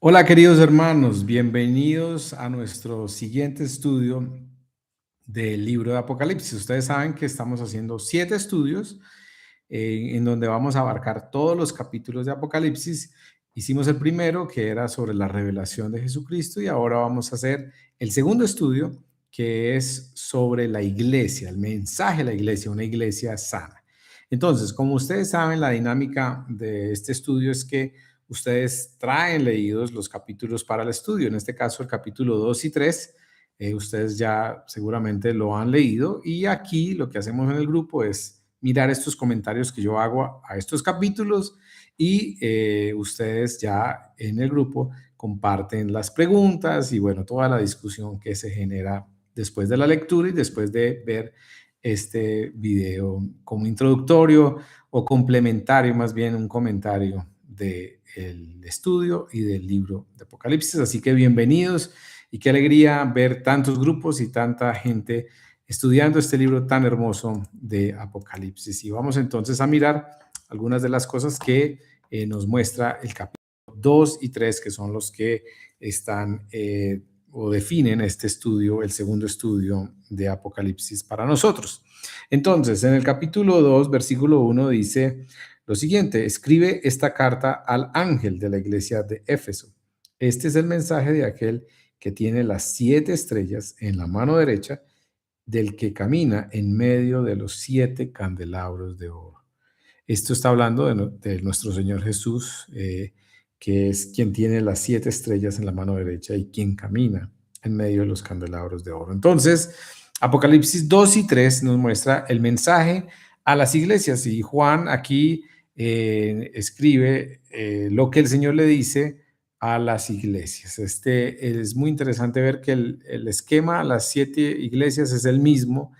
Hola queridos hermanos, bienvenidos a nuestro siguiente estudio del libro de Apocalipsis. Ustedes saben que estamos haciendo 7 estudios en donde vamos a abarcar todos los capítulos de Apocalipsis. Hicimos el primero, que era sobre la revelación de Jesucristo, y ahora vamos a hacer el segundo estudio, que es sobre la iglesia, el mensaje de la iglesia, una iglesia sana. Entonces, como ustedes saben, la dinámica de este estudio es que ustedes traen leídos los capítulos para el estudio. En este caso, el capítulo 2 y 3, ustedes ya seguramente lo han leído, y aquí lo que hacemos en el grupo es mirar estos comentarios que yo hago a estos capítulos, y ustedes ya en el grupo comparten las preguntas y bueno, toda la discusión que se genera después de la lectura y después de ver este video como introductorio o complementario, más bien un comentario del estudio y del libro de Apocalipsis. Así que bienvenidos y qué alegría ver tantos grupos y tanta gente estudiando este libro tan hermoso de Apocalipsis. Y vamos entonces a mirar algunas de las cosas que nos muestra el capítulo 2 y 3, que son los que están o definen este estudio, el segundo estudio de Apocalipsis para nosotros. Entonces, en el capítulo 2, versículo 1 dice lo siguiente: escribe esta carta al ángel de la iglesia de Éfeso. Este es el mensaje de aquel que tiene las 7 estrellas en la mano derecha, del que camina en medio de los 7 candelabros de oro. Esto está hablando de nuestro Señor Jesús, que es quien tiene las 7 estrellas en la mano derecha y quien camina en medio de los candelabros de oro. Entonces, Apocalipsis 2 y 3 nos muestra el mensaje a las iglesias, y Juan aquí escribe lo que el Señor le dice a las iglesias. Es muy interesante ver que el esquema a las 7 iglesias es el mismo,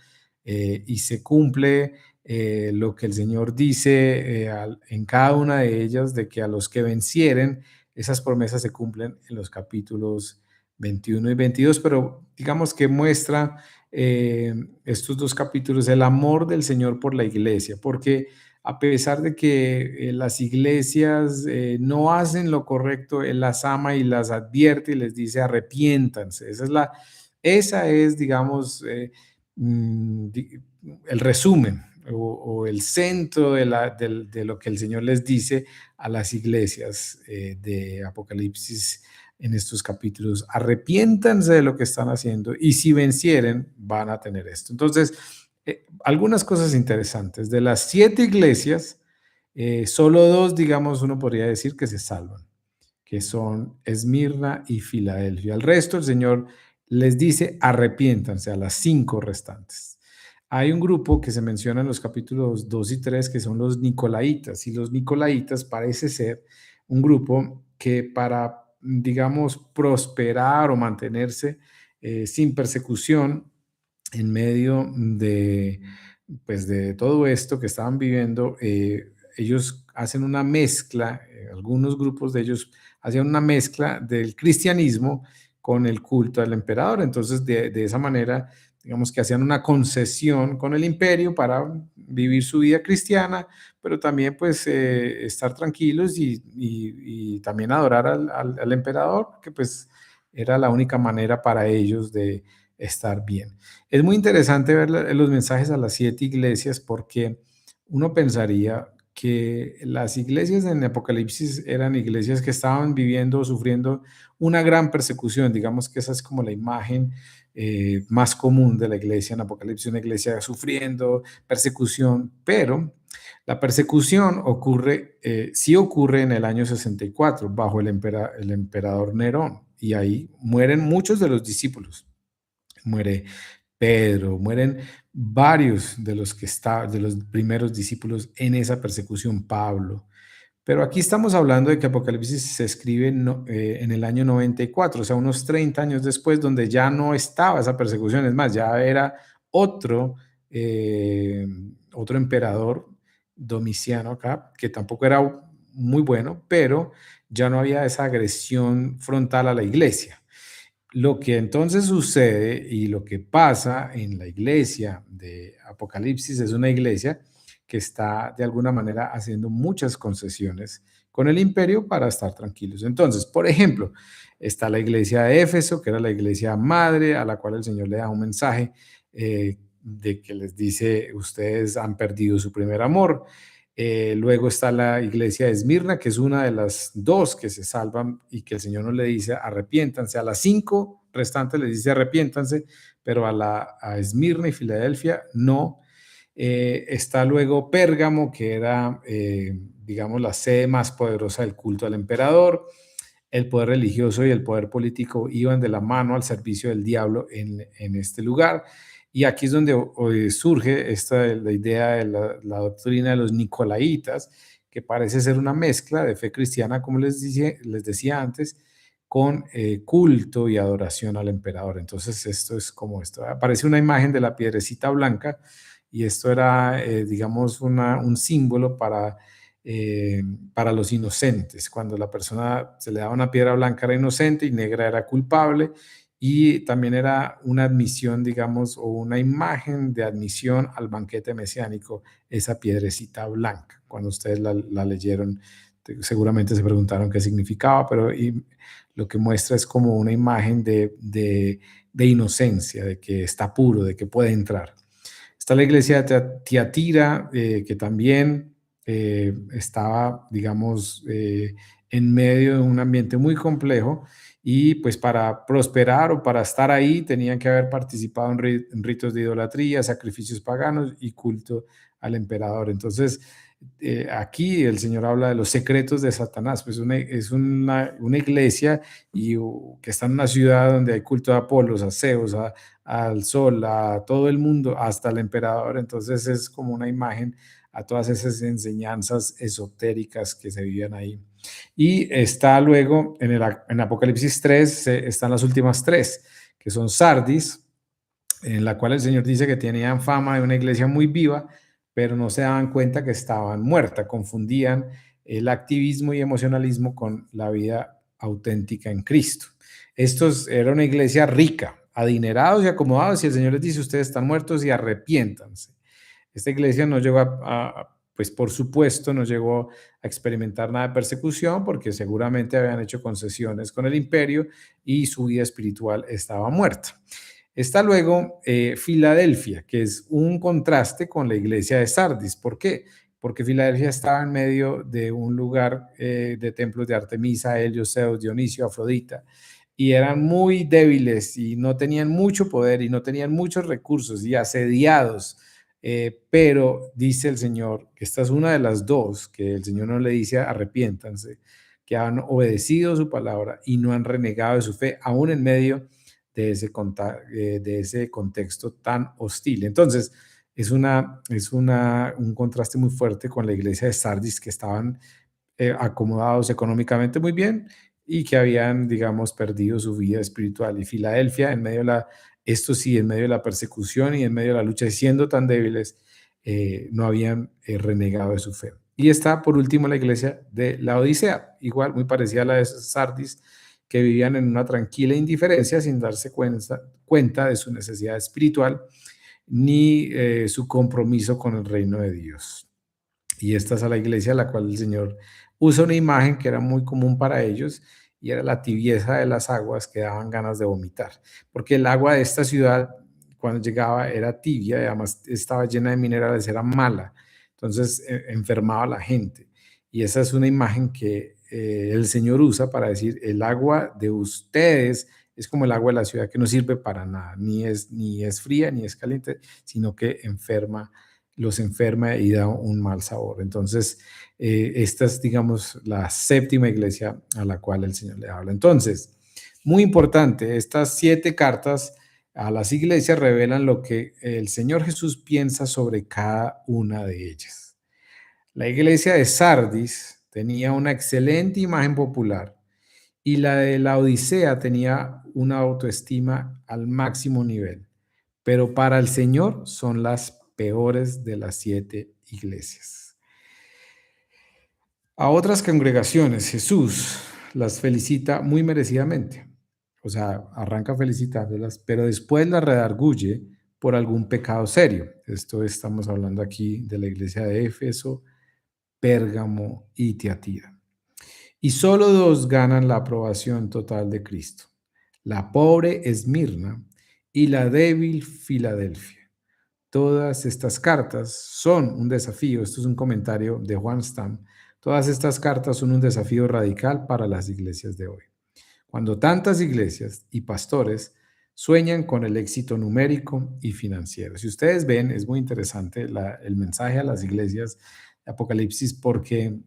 y se cumple lo que el Señor dice en cada una de ellas, de que a los que vencieren, esas promesas se cumplen en los capítulos 21 y 22, pero digamos que muestra estos 2 capítulos el amor del Señor por la iglesia, porque a pesar de que las iglesias no hacen lo correcto, Él las ama y las advierte y les dice arrepiéntanse. Esa es, digamos, el resumen o el centro de lo que el Señor les dice a las iglesias de Apocalipsis en estos capítulos. Arrepiéntanse de lo que están haciendo y si vencieren van a tener esto. Entonces, algunas cosas interesantes. De las 7 iglesias, solo 2, digamos, uno podría decir que se salvan, que son Esmirna y Filadelfia. El resto, el Señor les dice arrepiéntanse a las 5 restantes. Hay un grupo que se menciona en los capítulos 2 y 3 que son los Nicolaitas, y los Nicolaitas parece ser un grupo que para, digamos, prosperar o mantenerse sin persecución en medio pues, de todo esto que estaban viviendo, ellos hacen una mezcla, algunos grupos de ellos hacían una mezcla del cristianismo con el culto al emperador. Entonces, de esa manera, digamos que hacían una concesión con el imperio para vivir su vida cristiana, pero también pues estar tranquilos y también adorar al emperador, que pues era la única manera para ellos de estar bien. Es muy interesante ver los mensajes a las 7 iglesias, porque uno pensaría que las iglesias en Apocalipsis eran iglesias que estaban viviendo o sufriendo una gran persecución. Digamos que esa es como la imagen más común de la iglesia en Apocalipsis, una iglesia sufriendo persecución, pero la persecución ocurre, sí ocurre en el año 64 bajo el emperador Nerón, y ahí mueren muchos de los discípulos. Muere Pedro, mueren varios de los primeros discípulos en esa persecución, Pablo. Pero aquí estamos hablando de que Apocalipsis se escribe en el año 94, o sea, unos 30 años después, donde ya no estaba esa persecución. Es más, ya era otro, eh, otro emperador, Domiciano acá, que tampoco era muy bueno, pero ya no había esa agresión frontal a la iglesia. Lo que entonces sucede y lo que pasa en la iglesia de Apocalipsis es una iglesia que está de alguna manera haciendo muchas concesiones con el imperio para estar tranquilos. Entonces, por ejemplo, está la iglesia de Éfeso, que era la iglesia madre, a la cual el Señor le da un mensaje de que les dice, ustedes han perdido su primer amor. Luego está la iglesia de Esmirna, que es una de las dos que se salvan y que el Señor no le dice arrepiéntanse. A las 5 restantes les dice arrepiéntanse, pero a Esmirna y Filadelfia no. Está luego Pérgamo, que era, digamos, la sede más poderosa del culto al emperador. El poder religioso y el poder político iban de la mano al servicio del diablo en este lugar. Y aquí es donde hoy surge la idea de la doctrina de los nicolaitas, que parece ser una mezcla de fe cristiana, como les decía antes, con culto y adoración al emperador. Entonces, esto es como esto. Aparece una imagen de la piedrecita blanca y esto era, digamos, un símbolo para los inocentes. Cuando la persona se le daba una piedra blanca era inocente y negra era culpable, y también era una admisión, digamos, o una imagen de admisión al banquete mesiánico, esa piedrecita blanca. Cuando ustedes la leyeron, seguramente se preguntaron qué significaba, pero lo que muestra es como una imagen de inocencia, de que está puro, de que puede entrar. Está la iglesia de Tiatira, que también estaba, digamos, en medio de un ambiente muy complejo, y pues para prosperar o para estar ahí tenían que haber participado en ritos de idolatría, sacrificios paganos y culto al emperador. Entonces, aquí el Señor habla de los secretos de Satanás, pues es una iglesia que está en una ciudad donde hay culto a Apolos, a Zeus, al sol, a todo el mundo, hasta el emperador. Entonces es como una imagen a todas esas enseñanzas esotéricas que se vivían ahí. Y está luego en Apocalipsis 3, están las últimas tres, que son Sardis, en la cual el Señor dice que tenían fama de una iglesia muy viva, pero no se daban cuenta que estaban muertas, confundían el activismo y emocionalismo con la vida auténtica en Cristo. Estos era una iglesia rica, adinerados y acomodados, y el Señor les dice, ustedes están muertos y arrepiéntanse. Esta iglesia no llegó pues por supuesto, no llegó a experimentar nada de persecución, porque seguramente habían hecho concesiones con el imperio y su vida espiritual estaba muerta. Está luego Filadelfia, que es un contraste con la iglesia de Sardis. ¿Por qué? Porque Filadelfia estaba en medio de un lugar de templos de Artemisa, Helio, Zeus, Dionisio, Afrodita, y eran muy débiles y no tenían mucho poder y no tenían muchos recursos y asediados. Pero dice el Señor que esta es una de las dos, que el Señor no le dice arrepiéntanse, que han obedecido su palabra y no han renegado de su fe, aún en medio de ese contexto tan hostil. Entonces, un contraste muy fuerte con la iglesia de Sardis, que estaban acomodados económicamente muy bien y que habían, digamos, perdido su vida espiritual. Y Filadelfia, esto sí, en medio de la persecución y en medio de la lucha, y siendo tan débiles, no habían renegado de su fe. Y está, por último, la iglesia de la Odisea, igual, muy parecida a la de Sardis, que vivían en una tranquila indiferencia sin darse cuenta de su necesidad espiritual ni su compromiso con el reino de Dios. Y esta es a la iglesia a la cual el Señor usa una imagen que era muy común para ellos, y era la tibieza de las aguas que daban ganas de vomitar, porque el agua de esta ciudad cuando llegaba era tibia y además estaba llena de minerales, era mala, entonces enfermaba a la gente. Y esa es una imagen que el Señor usa para decir, el agua de ustedes es como el agua de la ciudad, que no sirve para nada, ni es fría ni es caliente, sino que los enferma y da un mal sabor. Entonces, esta es, digamos, la séptima iglesia a la cual el Señor le habla. Entonces, muy importante, estas 7 cartas a las iglesias revelan lo que el Señor Jesús piensa sobre cada una de ellas. La iglesia de Sardis tenía una excelente imagen popular, y la de la Odisea tenía una autoestima al máximo nivel, pero para el Señor son las peores de las 7 iglesias. A otras congregaciones Jesús las felicita muy merecidamente, o sea, arranca felicitándolas, pero después las redarguye por algún pecado serio. Esto estamos hablando aquí de la iglesia de Éfeso, Pérgamo y Tiatira. y solo dos ganan la aprobación total de Cristo. La pobre Esmirna y la débil Filadelfia. Todas estas cartas son un desafío, esto es un comentario de Juan Stam, todas estas cartas son un desafío radical para las iglesias de hoy. Cuando tantas iglesias y pastores sueñan con el éxito numérico y financiero. Si ustedes ven, es muy interesante el mensaje a las iglesias de Apocalipsis porque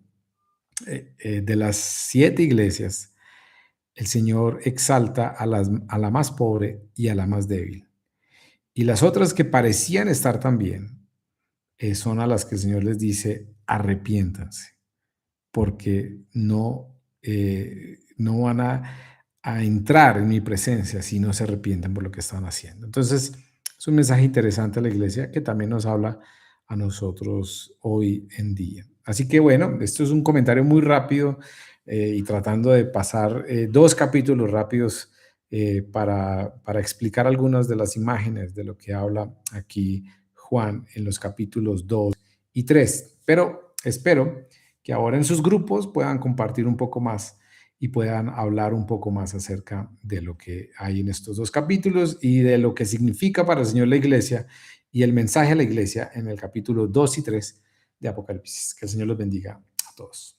de las 7 iglesias, el Señor exalta a la más pobre y a la más débil. Y las otras que parecían estar tan bien, son a las que el Señor les dice, arrepiéntanse, porque no van a entrar en mi presencia si no se arrepienten por lo que están haciendo. Entonces, es un mensaje interesante a la iglesia que también nos habla a nosotros hoy en día. Así que bueno, esto es un comentario muy rápido y tratando de pasar 2 capítulos rápidos para explicar algunas de las imágenes de lo que habla aquí Juan en los capítulos 2 y 3. Pero espero que ahora en sus grupos puedan compartir un poco más y puedan hablar un poco más acerca de lo que hay en estos 2 capítulos y de lo que significa para el Señor la iglesia y el mensaje a la iglesia en el capítulo 2 y 3 de Apocalipsis. Que el Señor los bendiga a todos.